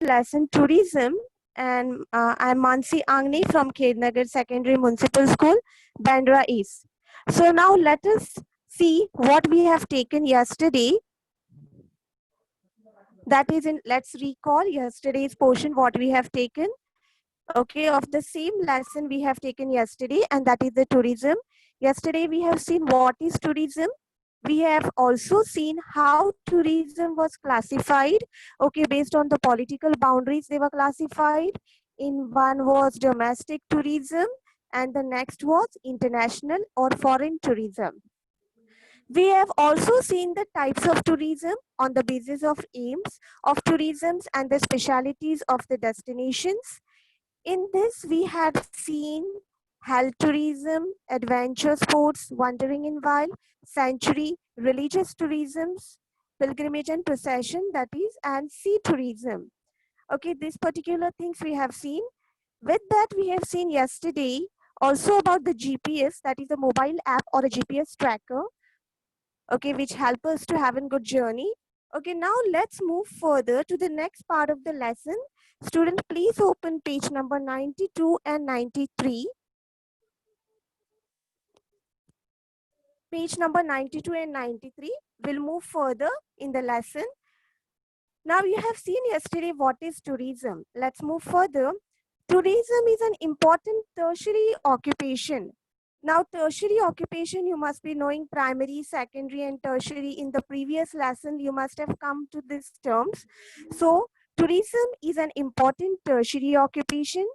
lesson tourism, and I'm Mansi Angni from Khernagar Secondary Municipal School, Bandra East. So now let us see what we have taken yesterday. That is in, let's recall yesterday's portion, what we have taken. Okay, of the same lesson we have taken yesterday, and that is the tourism. Yesterday we have seen what is tourism. We have also seen how tourism was classified, okay, based on the political boundaries they were classified. In one was domestic tourism, and the next was international or foreign tourism. We have also seen the types of tourism on the basis of aims of tourism and the specialities of the destinations. In this, we had seen health tourism, adventure sports, wandering in wild, sanctuary, religious tourism, pilgrimage and procession, that is, and sea tourism. Okay, these particular things we have seen. With that, we have seen yesterday also about the GPS, that is a mobile app or a GPS tracker, okay, which help us to have a good journey. Okay, now let's move further to the next part of the lesson. Student, please open page number 92 and 93. Page number 92 and 93. We'll move further in the lesson. Now you have seen yesterday what is tourism. Let's move further. Tourism is an important tertiary occupation. Now, tertiary occupation, you must be knowing primary, secondary, and tertiary. In the previous lesson, you must have come to these terms. So, tourism is an important tertiary occupation.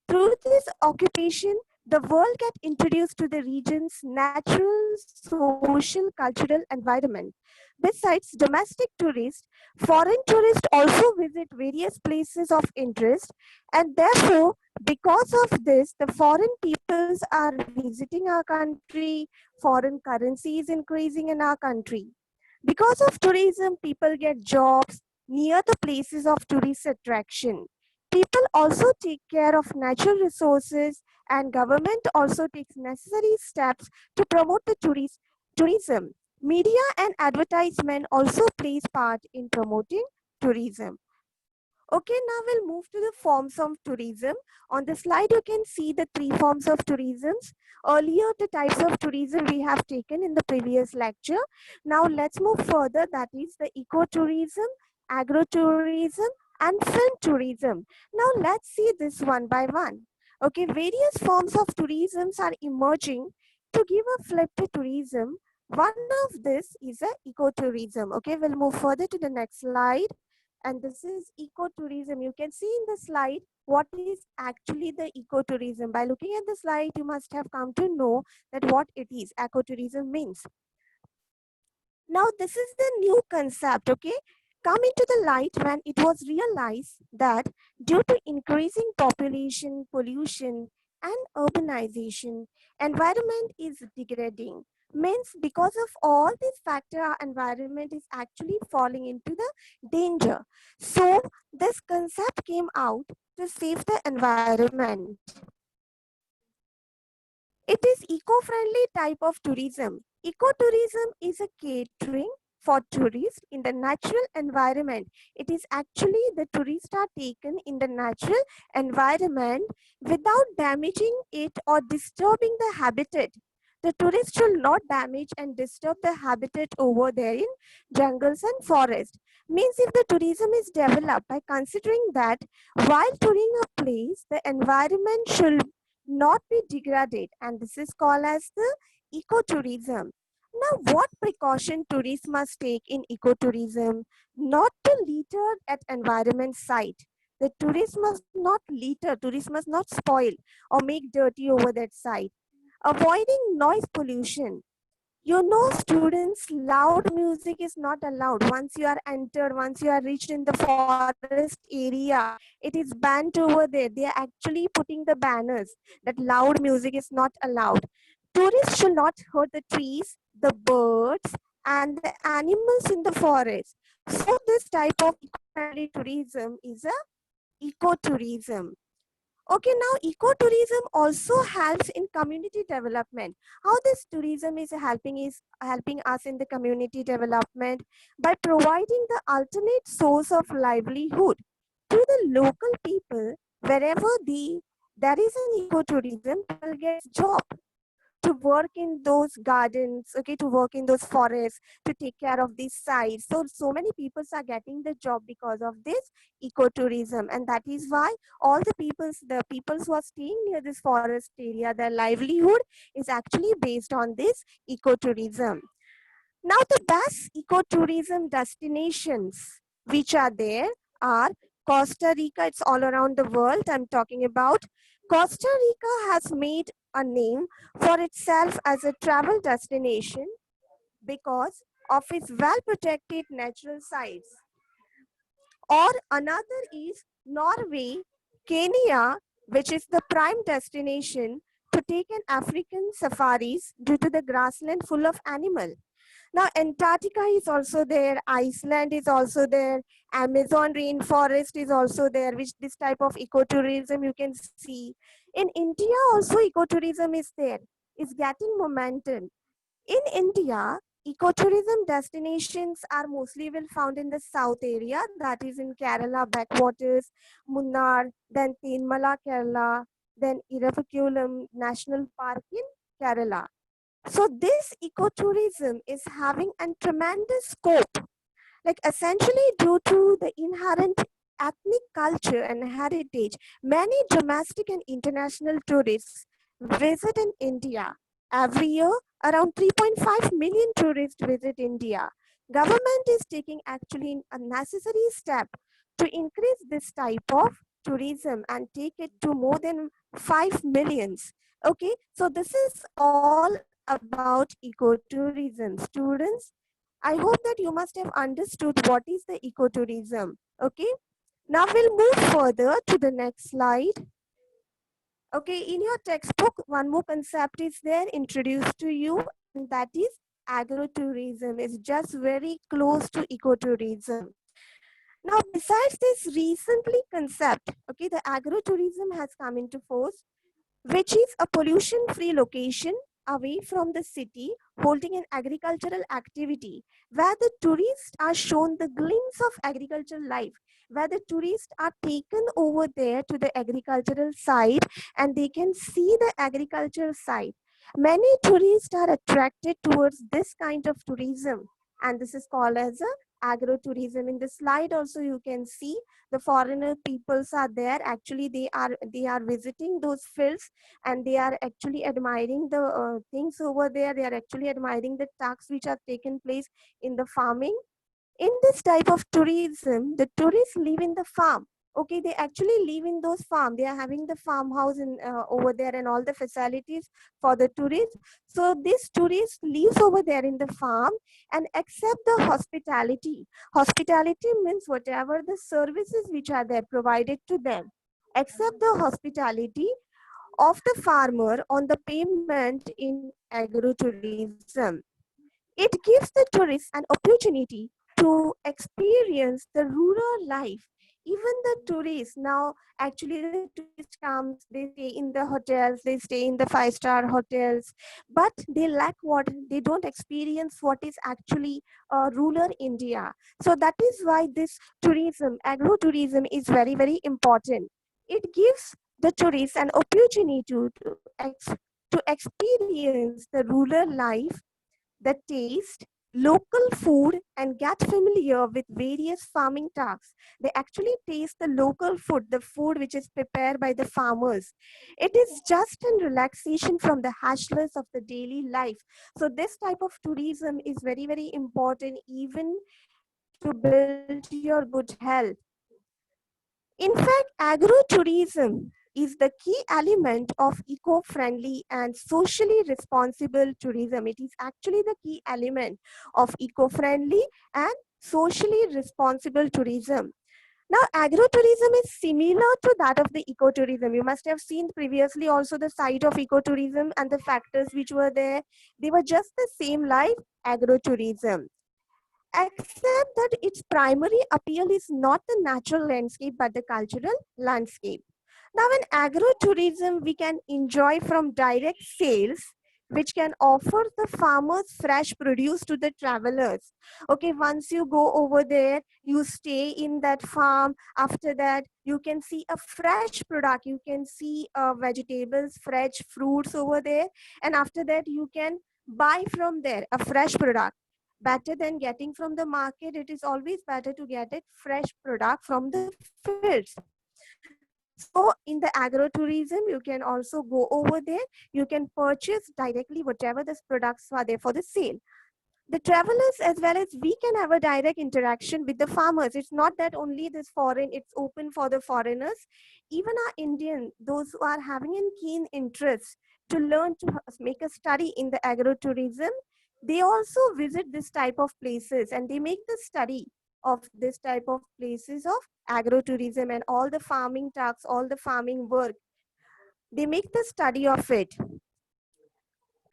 Through this occupation, the world get introduced to the region's natural, social, cultural environment. Besides domestic tourists, foreign tourists also visit various places of interest, and therefore, because of this, the foreign peoples are visiting our country, foreign currency is increasing in our country. Because of tourism, people get jobs near the places of tourist attraction. People also take care of natural resources, and government also takes necessary steps to promote the tourism. Media and advertisement also plays part in promoting tourism. Okay, now we'll move to the forms of tourism. On the slide, you can see the three forms of tourism. Earlier, the types of tourism we have taken in the previous lecture. Now, let's move further. That is the ecotourism, agrotourism, and film tourism. Now, let's see this one by one. Okay, various forms of tourism are emerging to give a flip to tourism. One of this is a ecotourism. Okay, we'll move further to the next slide, and this is ecotourism. You can see in the slide what is actually the ecotourism. By looking at the slide, you must have come to know that what it is, ecotourism means. Now, this is the new concept, okay? Come into the light when it was realized that due to increasing population, pollution, and urbanization, environment is degrading. Means because of all these factors, our environment is actually falling into the danger. So this concept came out to save the environment. It is eco-friendly type of tourism. Ecotourism is a catering for tourists in the natural environment. It is actually the tourists are taken in the natural environment without damaging it or disturbing the habitat. The tourist should not damage and disturb the habitat over there in jungles and forests. Means if the tourism is developed by considering that while touring a place, the environment should not be degraded, and this is called as the ecotourism. Now, what precaution tourists must take in ecotourism? Not to litter at environment site. The tourists must not litter, tourists must not spoil or make dirty over that site. Avoiding noise pollution. You know, students, loud music is not allowed. Once you are entered, once you are reached in the forest area, it is banned over there. They are actually putting the banners that loud music is not allowed. Tourists should not hurt the trees, the birds, and the animals in the forest. So this type of eco-friendly tourism is a ecotourism. Okay, now ecotourism also helps in community development. How this tourism is helping us in the community development by providing the alternate source of livelihood. to the local people, wherever there is an ecotourism, people get job to work in those gardens, okay, to work in those forests, to take care of these sites. So many people are getting the job because of this ecotourism, and that is why all the people who are staying near this forest area, their livelihood is actually based on this ecotourism. Now, the best ecotourism destinations which are there are Costa Rica. It's all around the world. I'm talking about Costa Rica has made a name for itself as a travel destination because of its well protected natural sites. Or another is Norway, Kenya, which is the prime destination to take an African safaris due to the grassland full of animal. Now, Antarctica is also there, Iceland is also there, Amazon rainforest is also there, which this type of ecotourism you can see. In India also ecotourism is there, it's getting momentum. In India, ecotourism destinations are mostly will found in the south area, that is in Kerala backwaters, Munnar, then Tenmala, Kerala, then Iravakulam National Park in Kerala. So this ecotourism is having a tremendous scope, like essentially due to the inherent ethnic culture and heritage. Many domestic and international tourists visit in India. Every year, around 3.5 million tourists visit India. Government is taking actually a necessary step to increase this type of tourism and take it to more than 5 millions. Okay, so this is all about ecotourism. Students, I hope that you must have understood what is the ecotourism. Okay, now we'll move further to the next slide. Okay, in your textbook, one more concept is there introduced to you, and that is agrotourism. Is just very close to ecotourism. Now, besides this recently concept, okay, the agrotourism has come into force, which is a pollution-free location away from the city holding an agricultural activity where the tourists are shown the glimpse of agricultural life, where the tourists are taken over there to the agricultural site and they can see the agricultural site. Many tourists are attracted towards this kind of tourism, and this is called as a agrotourism. In the slide also you can see the foreigner peoples are there. Actually they are visiting those fields and they are actually admiring the things over there. They are actually admiring the tasks which are taken place in the farming. In this type of tourism, the tourists live in the farm. Okay, they actually live in those farm. They are having the farmhouse in over there and all the facilities for the tourists. So this tourist lives over there in the farm and accept the hospitality. Hospitality means whatever the services which are there provided to them. Accept the hospitality of the farmer on the payment in agrotourism. It gives the tourists an opportunity to experience the rural life. Even the tourists now, actually the tourist comes, they stay in the hotels, they stay in the five-star hotels, but they lack what, they don't experience what is actually rural India. So that is why this tourism, agrotourism is very, very important. It gives the tourists an opportunity to experience the rural life, the taste, local food, and get familiar with various farming tasks. They actually taste the local food, the food which is prepared by the farmers. It is just a relaxation from the hassles of the daily life. So this type of tourism is very, very important even to build your good health. In fact, agrotourism is the key element of eco-friendly and socially responsible tourism. It is actually the key element of eco-friendly and socially responsible tourism. Now, agrotourism is similar to that of the ecotourism. You must have seen previously also the side of ecotourism and the factors which were there. They were just the same like agrotourism, except that its primary appeal is not the natural landscape but the cultural landscape. Now, in agrotourism, we can enjoy from direct sales, which can offer the farmers fresh produce to the travelers. Okay, once you go over there, you stay in that farm. After that, you can see a fresh product. You can see vegetables, fresh fruits over there. And after that, you can buy from there a fresh product. Better than getting from the market, it is always better to get it fresh product from the fields. So in the agrotourism, you can also go over there. You can purchase directly whatever the products are there for the sale. The travelers as well as we can have a direct interaction with the farmers. It's not that only this foreign, it's open for the foreigners. Even our Indian, those who are having a keen interest to learn to make a study in the agrotourism, they also visit this type of places and they make the study of this type of places of agrotourism and all the farming tasks, all the farming work. They make the study of it.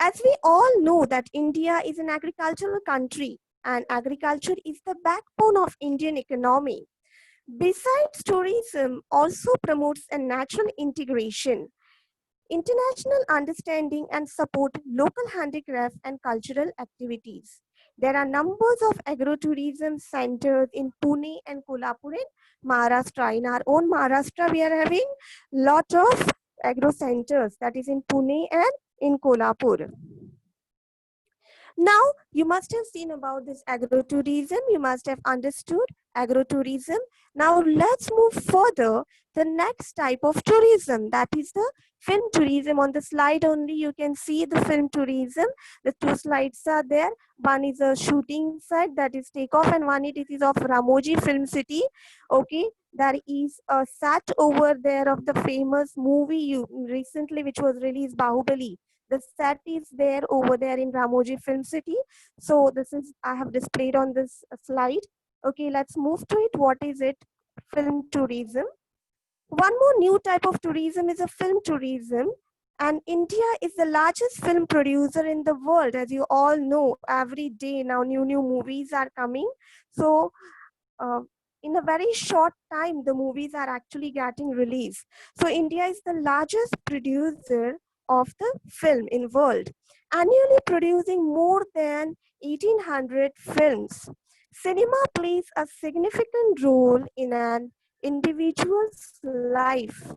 As we all know that India is an agricultural country and agriculture is the backbone of Indian economy. Besides, tourism also promotes a natural integration, international understanding and support local handicraft and cultural activities. There are numbers of agrotourism centers in Pune and Kolhapur in Maharashtra. In our own Maharashtra, we are having lot of agro centers, that is in Pune and in Kolhapur. Now, you must have seen about this agrotourism. You must have understood agrotourism. Now, let's move further. The next type of tourism, that is the film tourism. On the slide only, you can see the film tourism. The two slides are there. One is a shooting site, that is takeoff, and one it is of Ramoji Film City. Okay, there is a set over there of the famous movie you recently, which was released, Bahubali. The set is there over there in Ramoji Film City. So this is, I have displayed on this slide. Okay, let's move to it. What is it? Film tourism. One more new type of tourism is a film tourism. And India is the largest film producer in the world. As you all know, every day now new movies are coming. So uh, in a very short time, the movies are actually getting released. So India is the largest producer of the film in world, annually producing more than 1800 films. Cinema plays a significant role in an individual's life.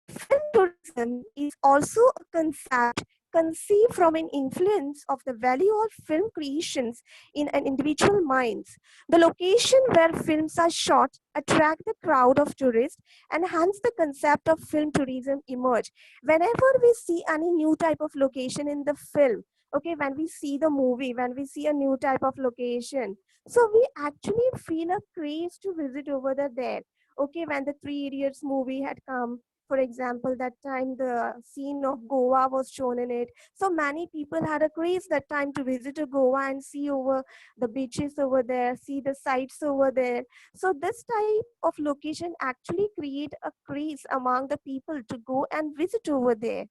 Film tourism is also a concept conceived from an influence of the value of film creations in an individual minds. The location where films are shot attract the crowd of tourists and hence the concept of film tourism emerge. Whenever we see any new type of location in the film, okay, when we see the movie, when we see a new type of location, so we actually feel a craze to visit over there. Okay, when the Three Idiots movie had come, for example, that time the scene of Goa was shown in it. So many people had a craze that time to visit to Goa and see over the beaches over there, see the sights over there. So this type of location actually create a craze among the people to go and visit over there.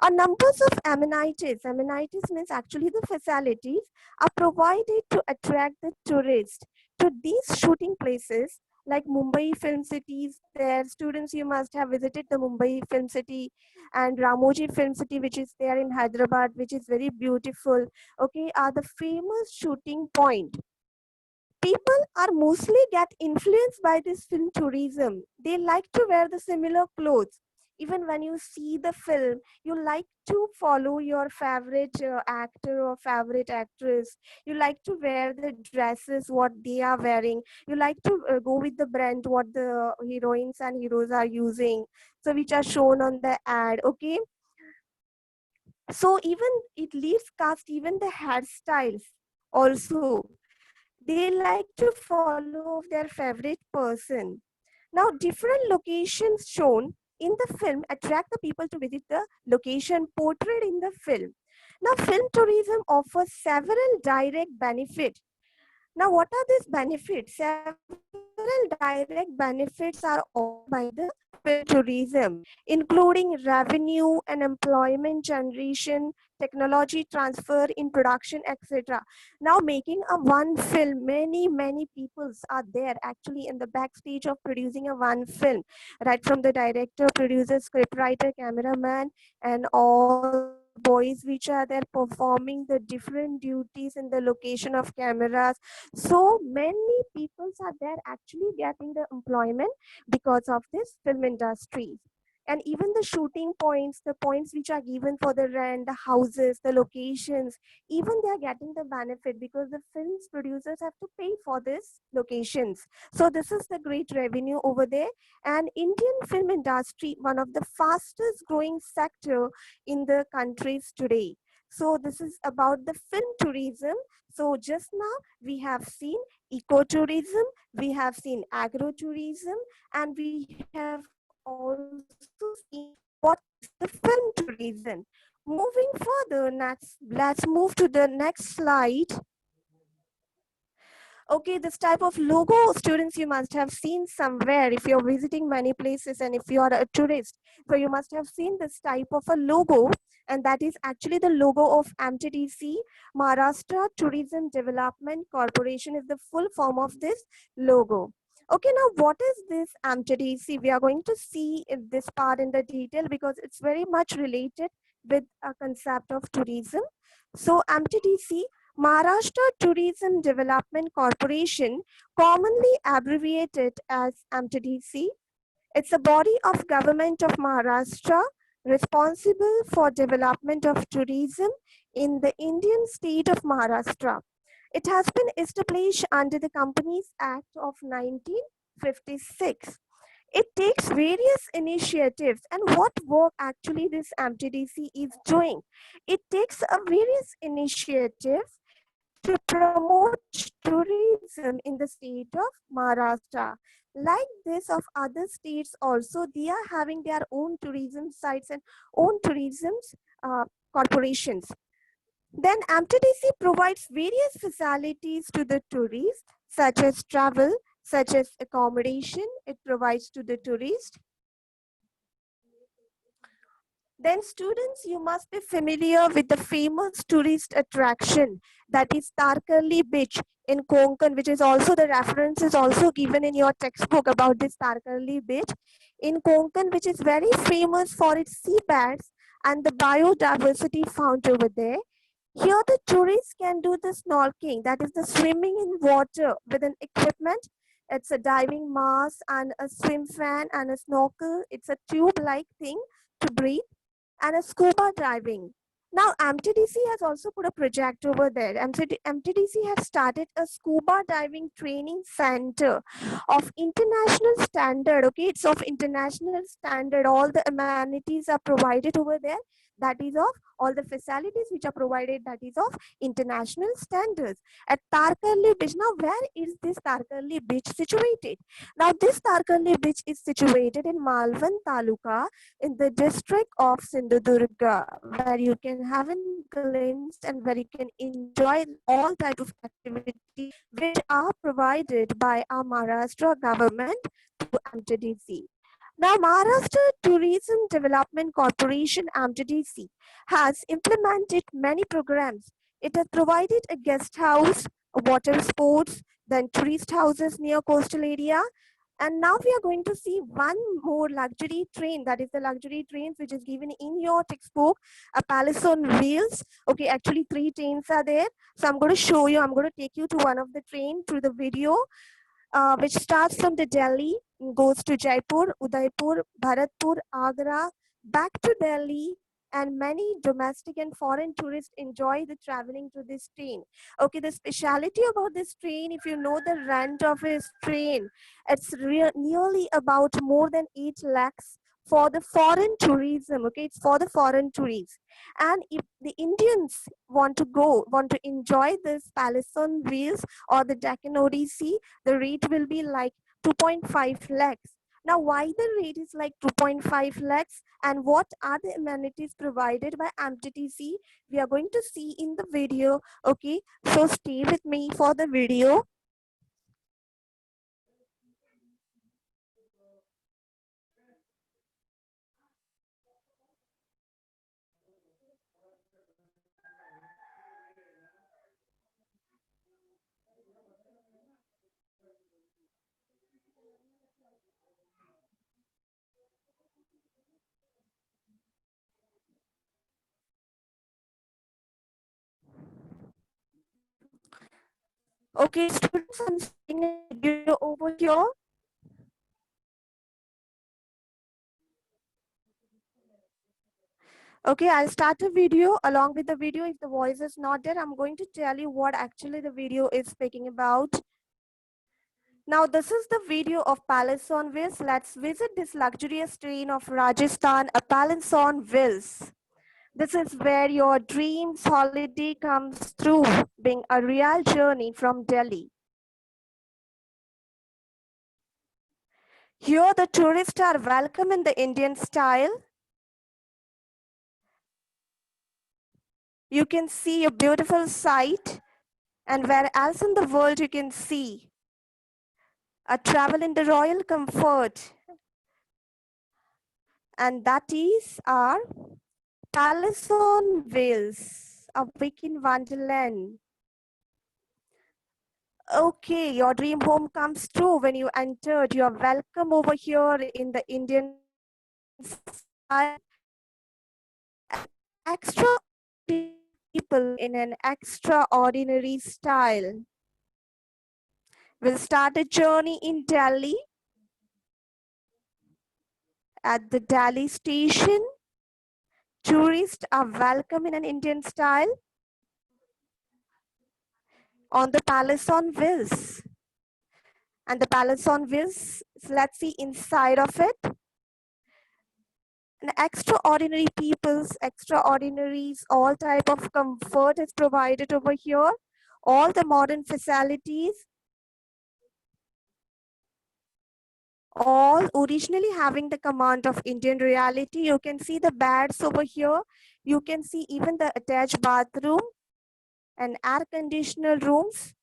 A numbers of amenities means actually the facilities are provided to attract the tourists to these shooting places like Mumbai Film Cities. There, students, you must have visited the Mumbai Film City and Ramoji Film City, which is there in Hyderabad, which is very beautiful. Okay, are the famous shooting point. People are mostly get influenced by this film tourism. They like to wear the similar clothes. Even when you see the film, you like to follow your favorite actor or favorite actress. You like to wear the dresses what they are wearing. You like to go with the brand what the heroines and heroes are using, so which are shown on the ad. Okay, so even it leaves cast even the hairstyles also. They like to follow their favorite person. Now, different locations shown in the film attract the people to visit the location portrayed in the film. Now, film tourism offers several direct benefits. Now, what are these benefits? Several direct benefits are offered by the film tourism, including revenue and employment generation, technology transfer in production, etc. Now, making a one film, many peoples are there actually in the backstage of producing a one film, right from the director, producer, scriptwriter, cameraman, and all boys which are there performing the different duties in the location of cameras. So many people are there actually getting the employment because of this film industry. And even the shooting points, the points which are given for the rent, the houses, the locations, even they are getting the benefit because the films producers have to pay for this locations. So this is the great revenue over there. And Indian film industry, one of the fastest growing sector in the countries today. So this is about the film tourism. So just now we have seen ecotourism, we have seen agrotourism, and we have also seen what is the film tourism. Moving further, let's move to the next slide. Okay, this type of logo, students, you must have seen somewhere if you're visiting many places and if you are a tourist. So you must have seen this type of a logo, and that is actually the logo of MTDC, Maharashtra Tourism Development Corporation is the full form of this logo. Okay, now what is this MTDC? We are going to see this part in the detail because it's very much related with a concept of tourism. So MTDC, Maharashtra Tourism Development Corporation, commonly abbreviated as MTDC, it's a body of government of Maharashtra responsible for development of tourism in the Indian state of Maharashtra. It has been established under the Companies Act of 1956. It takes various initiatives, and what work actually this MTDC is doing? It takes a various initiatives to promote tourism in the state of Maharashtra. Like this of other states also, they are having their own tourism sites and own tourism uh, corporations. Then MTDC provides various facilities to the tourists, such as travel, such as accommodation, it provides to the tourist. Then students, you must be familiar with the famous tourist attraction that is Tarkarli Beach in Konkan, which is also the reference is also given in your textbook about this Tarkarli Beach in Konkan, which is very famous for its seabeds and the biodiversity found over there. Here the tourists can do the snorkeling, that is the swimming in water with an equipment. It's a diving mask and a swim fan and a snorkel. It's a tube-like thing to breathe and a scuba diving. Now, MTDC has also put a project over there. MTDC has started a scuba diving training center of international standard. Okay, it's of international standard. All the amenities are provided over there. That is of all the facilities which are provided. That is of international standards. At Tarkarli Beach. Now, where is this Tarkarli Beach situated? Now, this Tarkarli Beach is situated in Malvan Taluka in the district of Sindhudurga, where you can have a glimpse and where you can enjoy all type of activity which are provided by our Maharashtra government to MTDC. Now, Maharashtra Tourism Development Corporation MTDC has implemented many programs. It has provided a guest house, a water sports, then tourist houses near coastal area, and now we are going to see one more luxury train, that is the luxury trains which is given in your textbook, a palace on wheels. Okay, actually three trains are there. So I'm going to show you, I'm going to take you to one of the train through the video, which starts from the Delhi, goes to Jaipur, Udaipur, Bharatpur, Agra, back to Delhi, and many domestic and foreign tourists enjoy the traveling to this train. Okay, the speciality about this train, if you know the rent of this train, it's nearly about more than 8 lakhs for the foreign tourism. Okay, it's for the foreign tourists. And if the Indians want to enjoy this Palace on Wheels or the Deccan Odyssey, the rate will be like 2.5 lakhs. Now, why the rate is like 2.5 lakhs and what are the amenities provided by MTTC? We are going to see in the video. Okay, so stay with me for the video. Okay, students, I'm starting a video over here. Okay, I'll start a video. Along with the video, if the voice is not there, I'm going to tell you what actually the video is speaking about. Now, this is the video of Palace on Wheels. Let's visit this luxurious train of Rajasthan, a Palace on Wheels. This is where your dreams holiday comes through, being a real journey from Delhi. Here, the tourists are welcome in the Indian style. You can see a beautiful sight, and where else in the world you can see a travel in the royal comfort, and that is our Palace on Wheels, a week in Wonderland. Okay, your dream home comes true when you entered. You are welcome over here in the Indian style. Extra people in an extraordinary style. We'll start a journey in Delhi. At the Delhi station, tourists are welcome in an Indian style on the Palace on Wheels. And the Palace on Wheels, let's see inside of it. And extraordinary people's, extraordinaries, all type of comfort is provided over here. All the modern facilities, all originally having the command of Indian reality. You can see the beds over here. You can see even the attached bathroom and air conditioner rooms,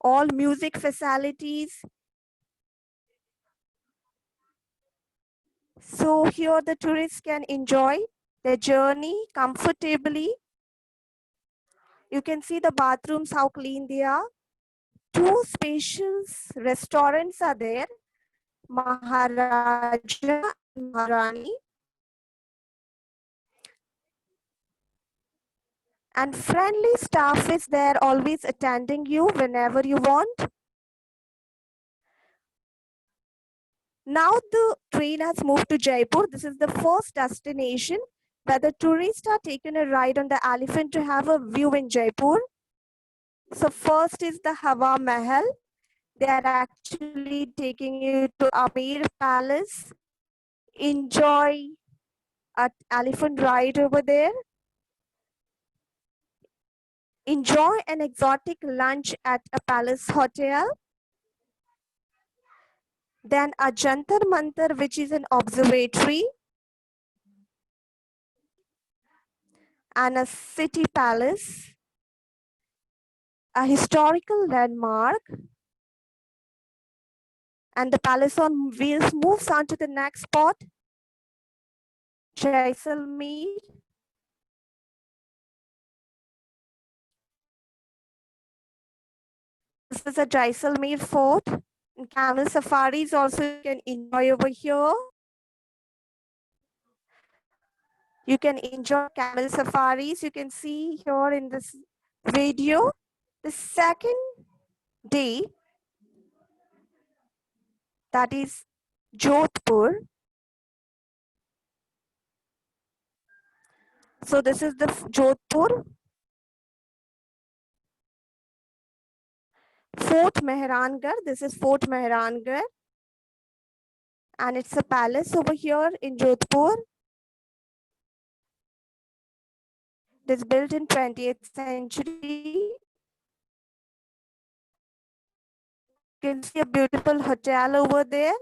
all music facilities. So here the tourists can enjoy their journey comfortably. You can see the bathrooms, how clean they are. Two spacious restaurants are there, Maharaja and Maharani. And friendly staff is there always attending you whenever you want. Now the train has moved to Jaipur. This is the first destination where the tourists are taking a ride on the elephant to have a view in Jaipur. So first is the Hawa Mahal. They are actually taking you to Amir Palace. Enjoy an elephant ride over there. Enjoy an exotic lunch at a palace hotel. Then a Jantar Mantar, which is an observatory, and a city palace, a historical landmark. And the palace on wheels moves on to the next spot, Jaisalmer. This is a Jaisalmer fort. And camel safaris also you can enjoy over here. You can enjoy camel safaris. You can see here in this video. The second day, that is Jodhpur. So this is the Jodhpur Fort Mehrangarh. This is Fort Mehrangarh, and it's a palace over here in Jodhpur. It is built in 20th century. You can see a beautiful hotel over there.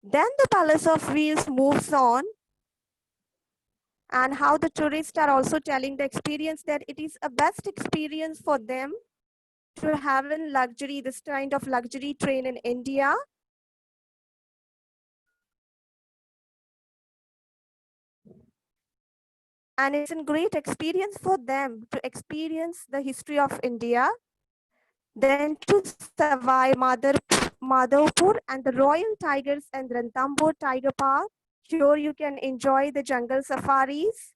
Then the Palace of Wheels moves on, and how the tourists are also telling the experience that it is a best experience for them to have in luxury, this kind of luxury train in India. And it's a great experience for them to experience the history of India. Then to Savai Madhavpur and the Royal Tigers and Ranthambore Tiger Park. Here you can enjoy the jungle safaris.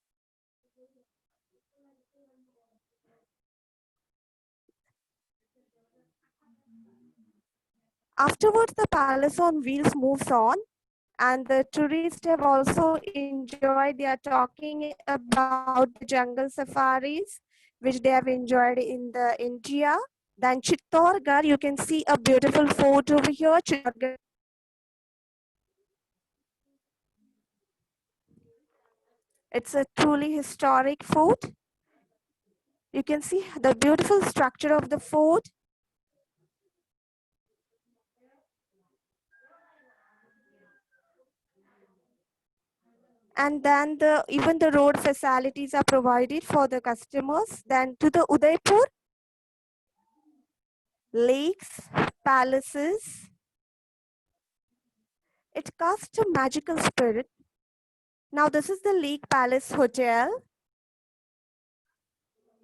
Afterwards, the Palace on Wheels moves on, and the tourists have also enjoyed. They are talking about the jungle safaris, which they have enjoyed in the India. Then Chittorgarh, you can see a beautiful fort over here. Chittorgarh. It's a truly historic fort. You can see the beautiful structure of the fort. And then even the road facilities are provided for the customers. Then to the Udaipur, lakes, palaces. It casts a magical spirit. Now this is the Lake Palace Hotel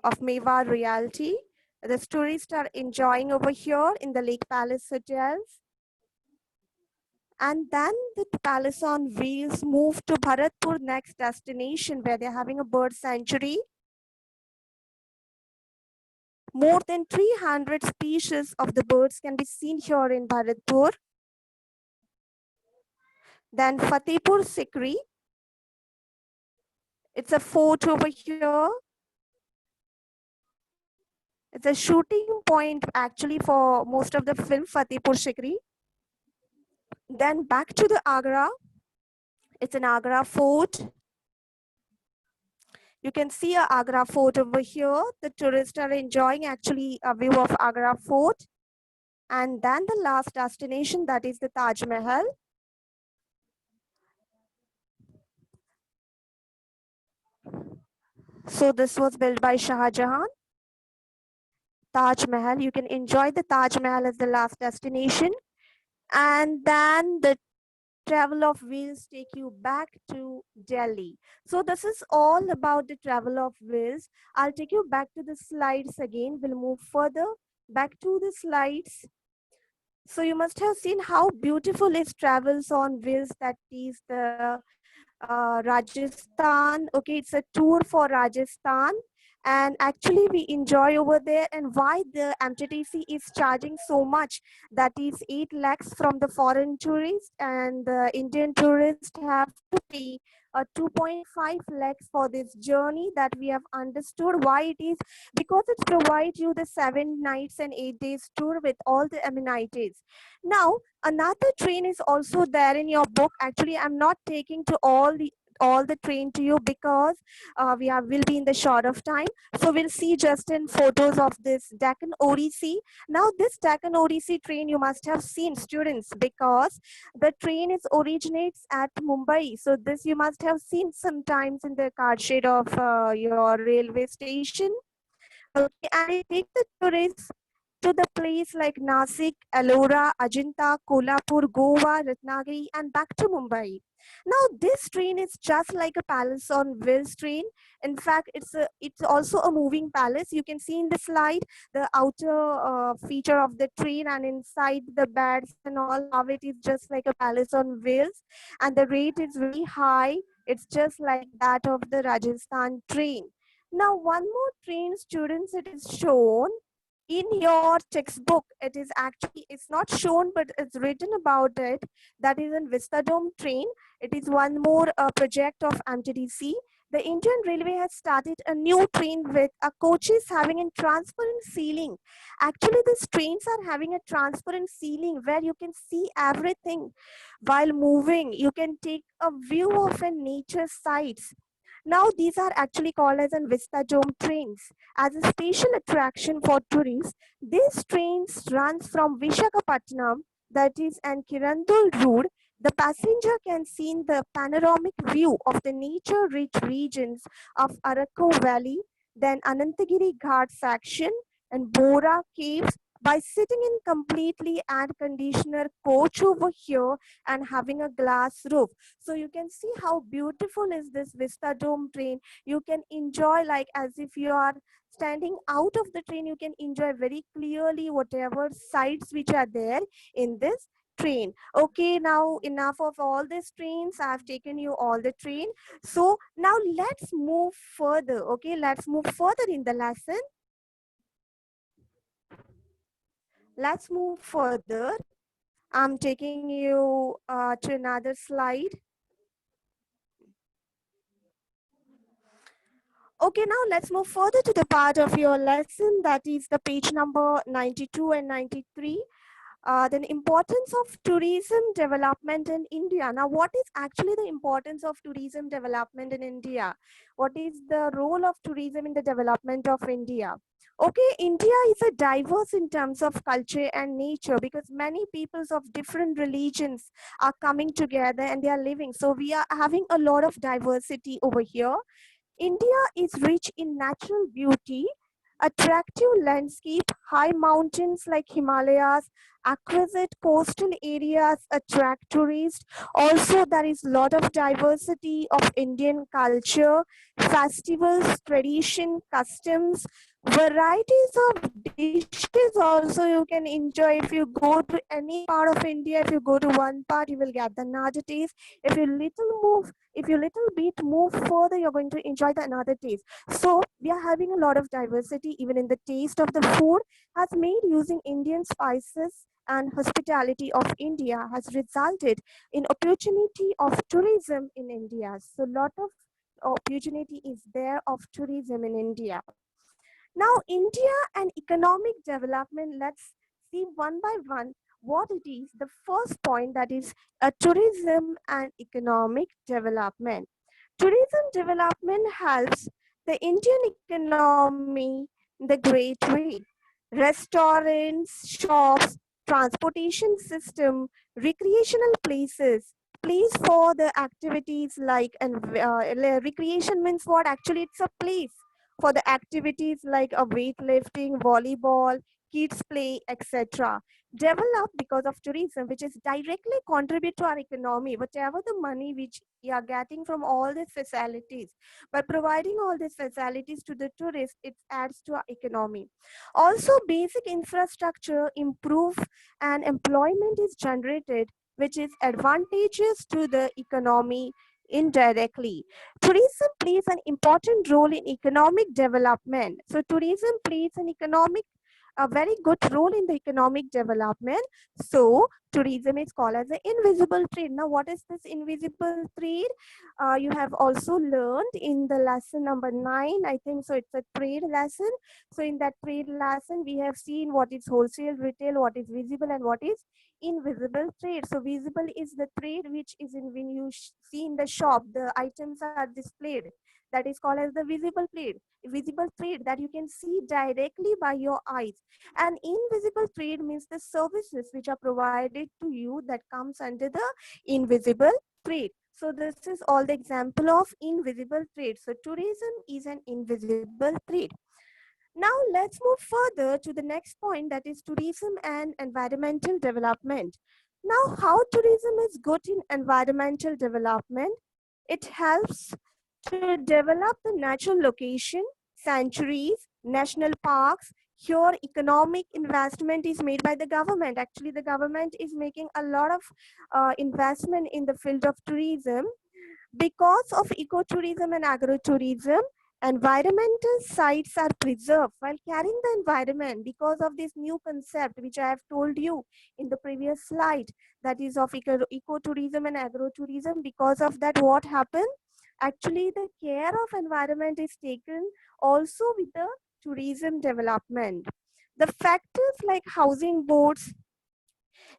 of Mewar Realty. The tourists are enjoying over here in the Lake Palace hotels. And then the Palace on Wheels move to Bharatpur, next destination, where they're having a bird sanctuary. More than 300 species of the birds can be seen here in Bharatpur. Then Fatehpur Sikri. It's a fort over here. It's a shooting point actually for most of the film Fatehpur Sikri. Then back to the Agra. It's an Agra fort. You can see a Agra fort over here. The tourists are enjoying actually a view of Agra fort. And then the last destination, that is the Taj Mahal. So this was built by Shah Jahan. Taj Mahal, you can enjoy the Taj Mahal as the last destination. And then the travel of wheels take you back to Delhi. So this is all about the travel of wheels. I'll take you back to the slides again. We'll move further back to the slides. So you must have seen how beautiful is travels on wheels. That is the Rajasthan. Okay, it's a tour for Rajasthan. And actually we enjoy over there, and why the MTTC is charging so much, that is 8 lakhs from the foreign tourists, and the Indian tourists have to pay 2.5 lakhs for this journey. That we have understood why it is, because it provides you the 7 nights and 8 days tour with all the amenities. Now another train is also there in your book. Actually, I'm not taking to all the train to you because will be in the short of time. So we'll see just in photos of this Deccan Odyssey. Now this Deccan Odyssey train you must have seen, students, because the train is originates at Mumbai. So this you must have seen sometimes in the card shade of your railway station. Okay, and it takes the tourists to the place like Nasik, Ellora, Ajanta, Kolhapur, Goa, Ratnagiri, and back to Mumbai. Now, this train is just like a palace on wheels train. In fact, it's also a moving palace. You can see in the slide the outer feature of the train, and inside the beds and all, how it is just like a palace on wheels. And the rate is very high. It's just like that of the Rajasthan train. Now, one more train, students, it is shown in your textbook. It is actually, it's not shown, but it's written about it. That is in Vistadome train. It is one more project of MTDC. The Indian Railway has started a new train with coaches having a transparent ceiling. Actually, these trains are having a transparent ceiling where you can see everything while moving. You can take a view of a nature sites. Now, these are actually called as an Vistadome trains. As a special attraction for tourists, these trains runs from Vishakhapatnam, that is, and Kirandul route. The passenger can see the panoramic view of the nature-rich regions of Araku Valley, then Anantagiri Ghat section, and Bora caves by sitting in completely air-conditioner coach over here and having a glass roof. So you can see how beautiful is this Vistadome train. You can enjoy like as if you are standing out of the train. You can enjoy very clearly whatever sights which are there in this train. Okay, now enough of all these trains. I have taken you all the train. So now let's move further. Okay, let's move further in the lesson. Let's move further. I'm taking you to another slide. Okay, now let's move further to the part of your lesson, that is the page number 92 and 93. Then importance of tourism development in India. Now, what is actually the importance of tourism development in India? What is the role of tourism in the development of India? Okay, India is a diverse in terms of culture and nature, because many peoples of different religions are coming together and they are living. So we are having a lot of diversity over here. India is rich in natural beauty, attractive landscape, high mountains like Himalayas, exquisite coastal areas attract tourists. Also, there is a lot of diversity of Indian culture, festivals, tradition, customs, varieties of dishes also you can enjoy. If you go to any part of India, if you go to one part, you will get the another taste. If you little bit move further, you're going to enjoy the another taste. So we are having a lot of diversity even in the taste of the food, has made using Indian spices and hospitality of India has resulted in opportunity of tourism in India. So lot of opportunity is there of tourism in India. Now, India and economic development, let's see one by one what it is. The first point, that is tourism and economic development. Tourism development helps the Indian economy in the great way. Restaurants, shops, transportation system, recreational places, place for the activities like, and recreation means what? Actually, it's a place for the activities like a weightlifting, volleyball, kids play, etc. Develop because of tourism, which is directly contribute to our economy. Whatever the money which we are getting from all these facilities, by providing all these facilities to the tourists, it adds to our economy. Also, basic infrastructure improve and employment is generated, which is advantageous to the economy indirectly. Tourism plays an important role in economic development. So tourism plays a very good role in the economic development. So tourism is called as the invisible trade. Now, what is this invisible trade? You have also learned in the lesson number 9, I think so. It's a trade lesson. So in that trade lesson, we have seen what is wholesale, retail, what is visible, and what is invisible trade. So visible is the trade which is in when you see in the shop, the items are displayed. That is called as the visible trade. Visible trade that you can see directly by your eyes. And invisible trade means the services which are provided to you that comes under the invisible trade. So this is all the example of invisible trade. So tourism is an invisible trade. Now let's move further to the next point, that is tourism and environmental development. Now, how tourism is good in environmental development? It helps to develop the natural location, sanctuaries, national parks. Here, economic investment is made by the government. Actually, the government is making a lot of investment in the field of tourism. Because of ecotourism and agrotourism, environmental sites are preserved while carrying the environment because of this new concept which I have told you in the previous slide, that is of ecotourism and agrotourism. Because of that, what happened? Actually, the care of environment is taken also with the tourism development. The factors like housing boards,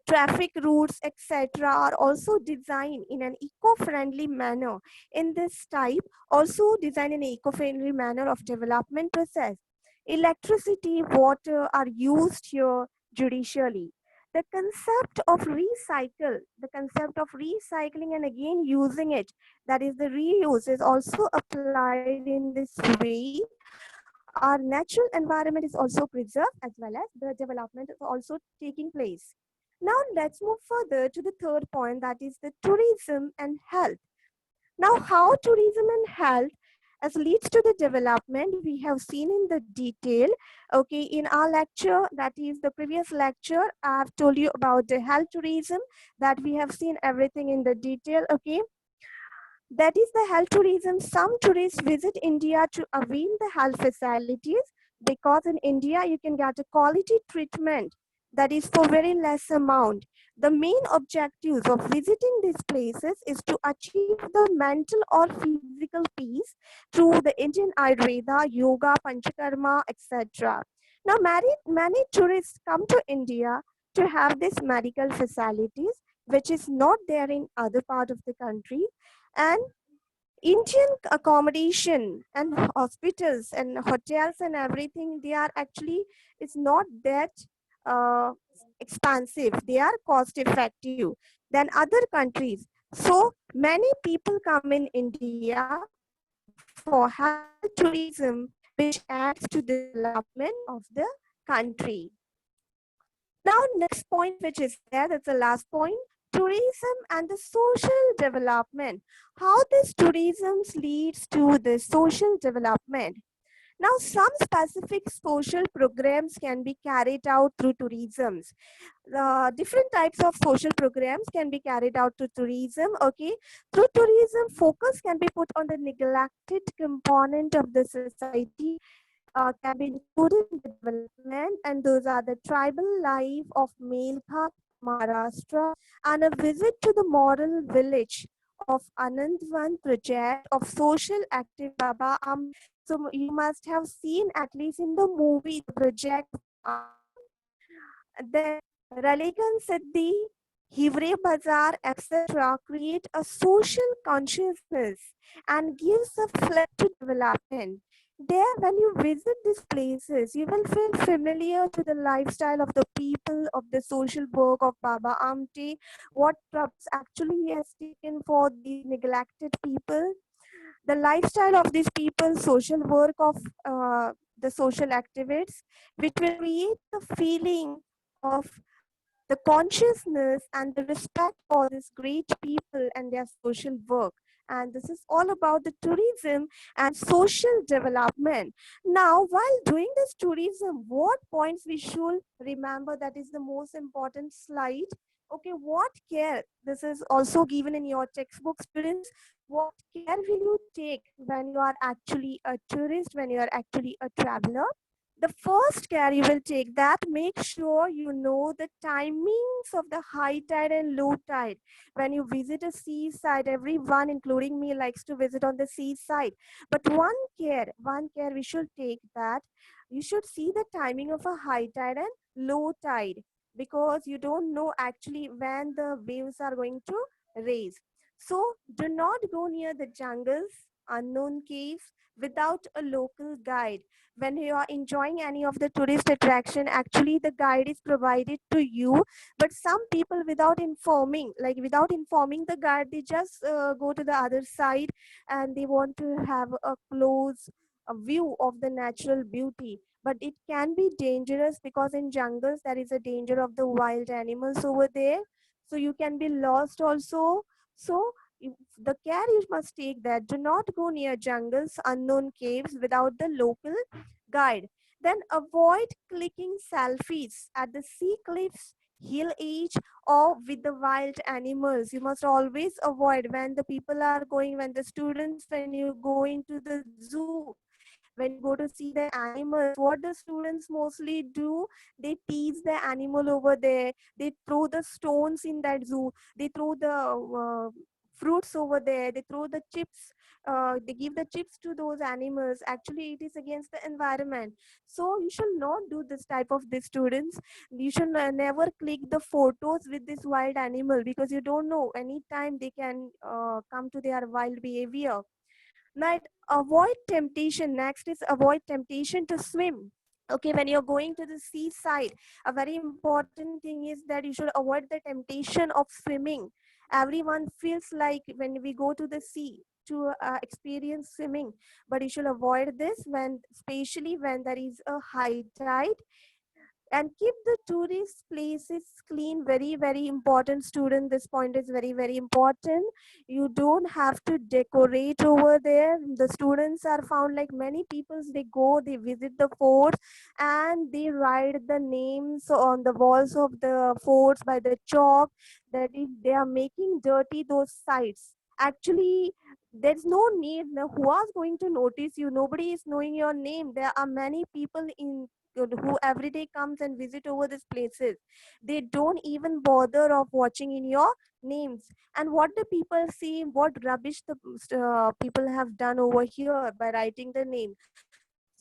traffic routes, etc. are also designed in an eco-friendly manner. In this type, also designed in an eco-friendly manner of development process. Electricity, water are used here judicially. The concept of recycling and again using it, that is the reuse, is also applied in this way. Our natural environment is also preserved, as well as the development is also taking place. Now let's move further to the third point, that is the tourism and health. Now, how tourism and health as leads to the development, we have seen in the detail. Okay, in our lecture, that is the previous lecture, I have told you about the health tourism, that we have seen everything in the detail. Okay, that is the health tourism. Some tourists visit India to avail the health facilities, because in India you can get a quality treatment that is for very less amount. The main objectives of visiting these places is to achieve the mental or physical peace through the Indian Ayurveda, yoga, Panchakarma, etc. Now, many tourists come to India to have these medical facilities, which is not there in other part of the country. And Indian accommodation and hospitals and hotels and everything, they are actually, it's not that uh, expensive. They are cost effective than other countries. So many people come in India for health tourism, which adds to the development of the country. Now, next point, which is there, that's the last point, tourism and the social development. How this tourism leads to the social development. Now, some specific social programs can be carried out through tourism. Different types of social programs can be carried out to tourism. Okay, through tourism, focus can be put on the neglected component of the society, can be included in the development, and those are the tribal life of Melghat, Maharashtra, and a visit to the moral village of Anandvan project of social active Baba. So you must have seen at least in the movie the project. Then Ralegan Siddhi, Hivre Bazaar, etc. create a social consciousness and gives a flip to development. There, when you visit these places, you will feel familiar to the lifestyle of the people, of the social work of Baba Amte, what steps actually he has taken for the neglected people, the lifestyle of these people, social work of the social activists, which will create the feeling of the consciousness and the respect for these great people and their social work. And this is all about the tourism and social development. Now, while doing this tourism, what points we should remember, that is the most important slide. Okay, what care, this is also given in your textbook, students. What care will you take when you are actually a tourist, when you are actually a traveler? The first care you will take, that make sure you know the timings of the high tide and low tide. When you visit a seaside, everyone including me likes to visit on the seaside, but one care we should take, that you should see the timing of a high tide and low tide, because you don't know actually when the waves are going to raise. So do not go near the jungles, unknown caves without a local guide. When you are enjoying any of the tourist attraction, actually the guide is provided to you, but some people, without informing the guide, they just go to the other side and they want to have a close view of the natural beauty. But it can be dangerous, because in jungles there is a danger of the wild animals over there, so you can be lost also. So the care you must take, that do not go near jungles, unknown caves without the local guide. Then avoid clicking selfies at the sea cliffs, hill edge, or with the wild animals. You must always avoid when the people are going, when the students, when you go into the zoo, when you go to see the animals, what the students mostly do, they tease the animal over there, they throw the stones in that zoo, they throw the fruits over there, they throw the chips, they give the chips to those animals. Actually it is against the environment. So you should not do this type of these students. You should never click the photos with this wild animal, because you don't know anytime they can come to their wild behavior. Now, avoid temptation. Next is avoid temptation to swim. Okay, when you're going to the seaside, a very important thing is that you should avoid the temptation of swimming. Everyone feels like when we go to the sea to experience swimming, but you should avoid this, when especially when there is a high tide. And keep the tourist places clean, very important, student. This point is very important. You don't have to decorate over there. The students are found, like many people, they go, they visit the forts and they write the names on the walls of the forts by the chalk, that if they are making dirty those sites, actually there's no need. Now, who is going to notice you? Nobody is knowing your name. There are many people in who every day comes and visit over these places, they don't even bother of watching in your names. And what the people see, what rubbish the people have done over here by writing the name.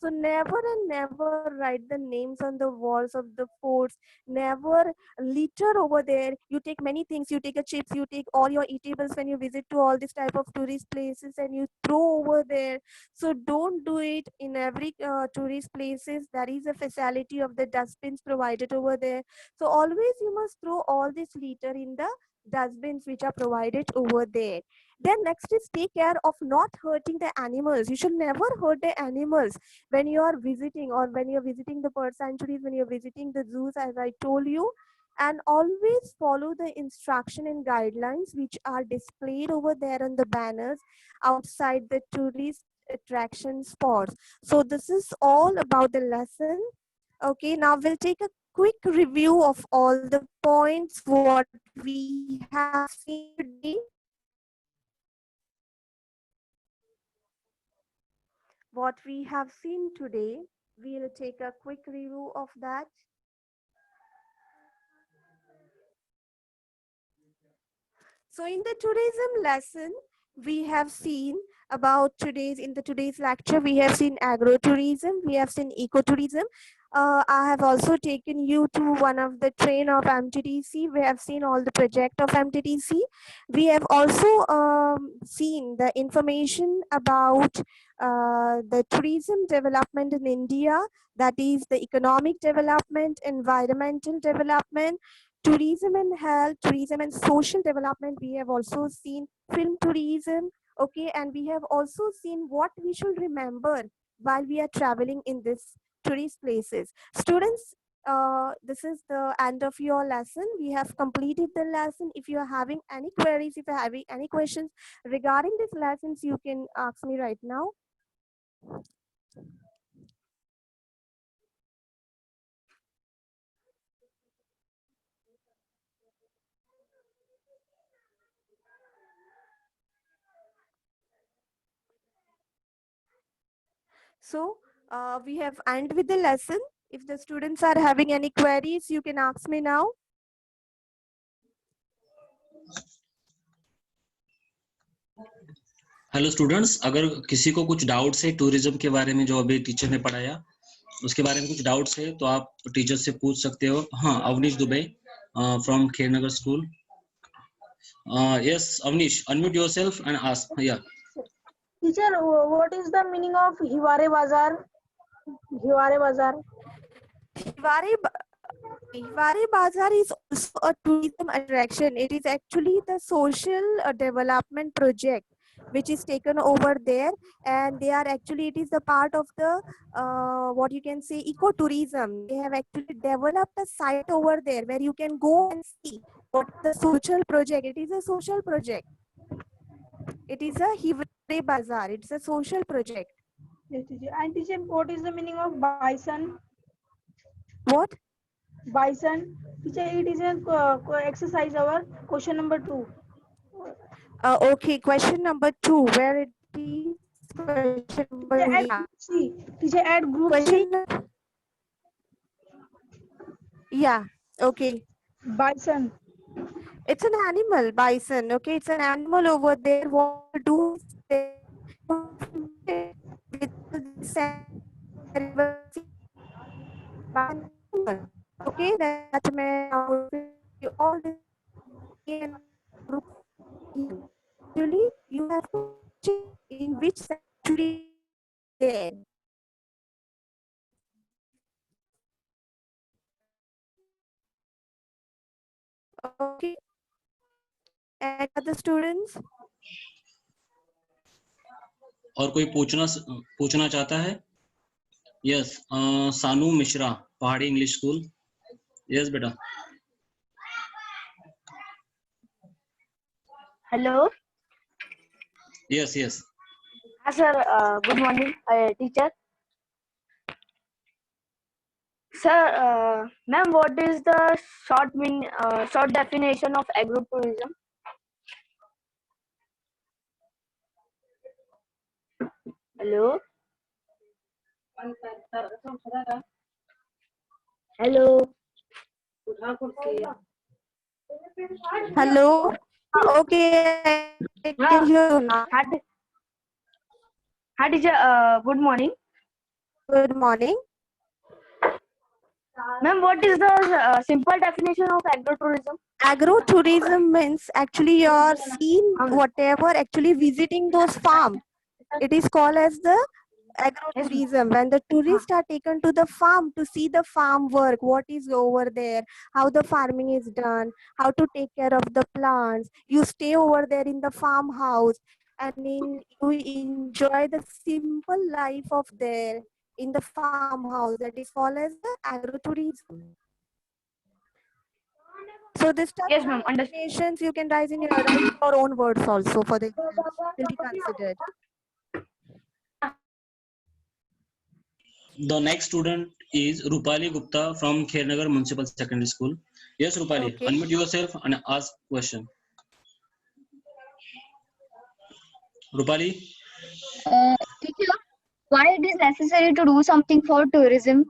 So never and never write the names on the walls of the forts. Never litter over there. You take many things. You take a chips. You take all your eatables when you visit to all these type of tourist places, and you throw over there. So don't do it in every tourist places. There is a facility of the dustbins provided over there. So always you must throw all this litter in the dustbins which are provided over there. Then next is take care of not hurting the animals. You should never hurt the animals when you are visiting, or when you're visiting the bird sanctuaries, when you're visiting the zoos, as I told you. And always follow the instruction and guidelines which are displayed over there on the banners outside the tourist attraction spots. So this is all about the lesson. Okay, now we'll take a quick review of all the points what we have seen today. What we have seen today, we'll take a quick review of that. So in the tourism lesson, we have seen about today's lecture, we have seen agrotourism, we have seen ecotourism. I have also taken you to one of the train of MTTC. We have seen all the project of MTTC. We have also seen the information about the tourism development in India, that is the economic development, environmental development, tourism and health, tourism and social development. We have also seen film tourism, okay, and we have also seen what we should remember while we are traveling in this tourist places. Students, this is the end of your lesson. We have completed the lesson. If you are having any queries, if you are having any questions regarding these lessons, you can ask me right now. So we have ended with the lesson. If the students are having any queries, you can ask me now. Hello students, अगर किसी को कुछ doubts है tourism के बारे में जो अभी टीचर ने पढ़ाया उसके बारे में कुछ डाउट्स है तो आप टीचर से पूछ सकते हो. हाँ, Avnish Dubey from Khernagar school. Yes Avnish, unmute yourself and ask. Yeah Teacher, what is the meaning of Hiware Bazaar? Hiware Bazaar. Hiware Bazaar is also a tourism attraction. It is actually the social development project which is taken over there, and they are actually, it is the part of the what you can say, ecotourism. They have actually developed a site over there where you can go and see what the social project. It is a social project. It is a Hiware Bazaar. It's a social project. Yes, teacher. And teacher, what is the meaning of bison? What? Bison. Teacher, it is an exercise our question number 2. Okay, question number 2. Where it is? Question number Teacher, 2. add Yeah. group C. Teacher, add group Question. C. Yeah. Okay. Bison. It's an animal, bison. Okay, it's an animal over there. What to do is they with this animal. Okay, that may all this group. Actually, you have to check in which century there. Okay, and other students. और कोई पूछना चाहता है? Yes सानू मिश्रा, पहाड़ी English school. Yes बेटा. Hello. Yes yes. Sir, good morning, teacher. Sir, ma'am, what is the short definition of agrotourism? Hello. Hello. Hello. Okay, I can hear you now. Hi, teacher. Good morning. Good morning. Ma'am, what is the simple definition of agrotourism? Agrotourism means actually you're seeing whatever, actually visiting those farms. It is called as the agrotourism. When the tourists are taken to the farm to see the farm work, what is over there, how the farming is done, how to take care of the plants. You stay over there in the farmhouse and you enjoy the simple life of there in the farmhouse. That is called as the agrotourism. So this type Yes, of ma'am. Understood. definitions you can write in your own words also for the exams will be considered. The next student is Rupali Gupta from Khernagar Municipal Secondary School. Yes, Rupali, Okay. unmute yourself and ask question. Rupali, Teacher, why it is necessary to do something for tourism?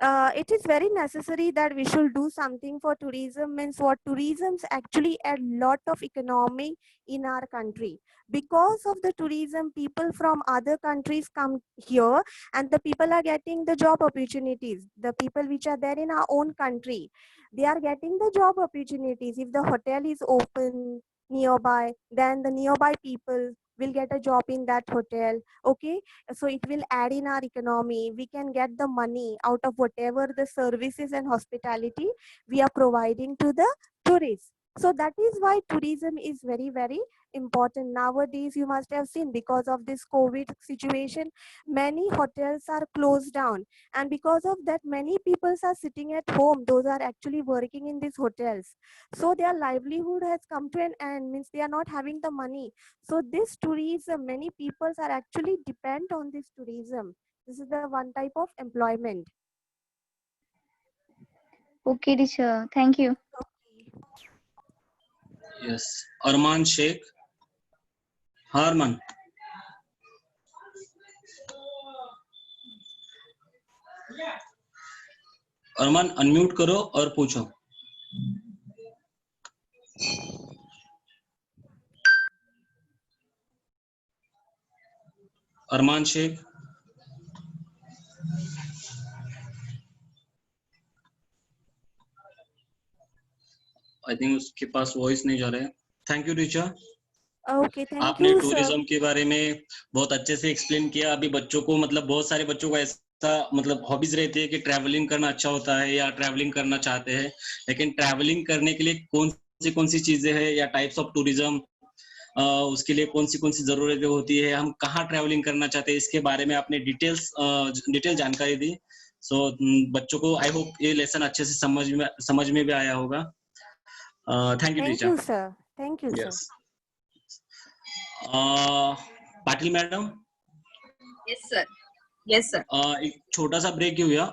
It is very necessary that we should do something for tourism. Means what? Tourism's actually a lot of economy in our country. Because of the tourism, people from other countries come here and the people are getting the job opportunities. The people which are there in our own country, they are getting the job opportunities. If the hotel is open nearby, then the nearby people will get a job in that hotel. Okay, so it will add in our economy. We can get the money out of whatever the services and hospitality we are providing to the tourists. So that is why tourism is very, very important. Nowadays, you must have seen, because of this COVID situation, many hotels are closed down. And because of that, many people are sitting at home. Those are actually working in these hotels. So their livelihood has come to an end, means they are not having the money. So this tourism, many people are actually depend on this tourism. This is the one type of employment. Okay, teacher. Thank you. yes. Arman Sheikh. Harman. Armaan unmute करो और पूछो. अरमान Sheikh. I think उसके पास voice नहीं जा रहा है. Thank you teacher. Okay, thank आपने you, sir. Tourism के बारे में बहुत अच्छे से एक्सप्लेन किया. अभी बच्चों को मतलब बहुत सारे बच्चों को ऐसा मतलब हॉबीज रहती है कि ट्रैवलिंग करना अच्छा होता है या ट्रैवलिंग करना चाहते हैं, लेकिन ट्रैवलिंग करने के लिए कौन सी चीजें हैं या टाइप्स ऑफ टूरिज्म, उसके लिए कौन सी जरूरतें होती है, हम कहाँ ट्रैवलिंग करना चाहते हैं, इसके बारे में आपने डिटेल जानकारी दी. सो बच्चों को आई होप ये लेसन अच्छे से समझ में भी आया होगा. Thank you Thank teacher. you, sir. Thank you, sir. Yes. Patil madam. Yes sir. Yes sir. एक छोटासा ब्रेक घेऊया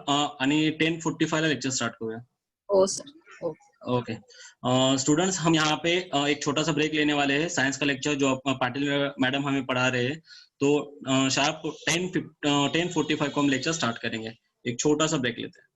आणि 10:45 ला लेक्चर स्टार्ट करूया. हो सर. ओके स्टूडेंट्स, हम यहाँ पे एक छोटा सा ब्रेक लेने वाले हैं. साइंस का लेक्चर जो पाटिल मैडम हमें पढ़ा रहे हैं, तो शार्प 10:45 को हम लेक्चर स्टार्ट करेंगे. एक छोटा सा ब्रेक लेते हैं.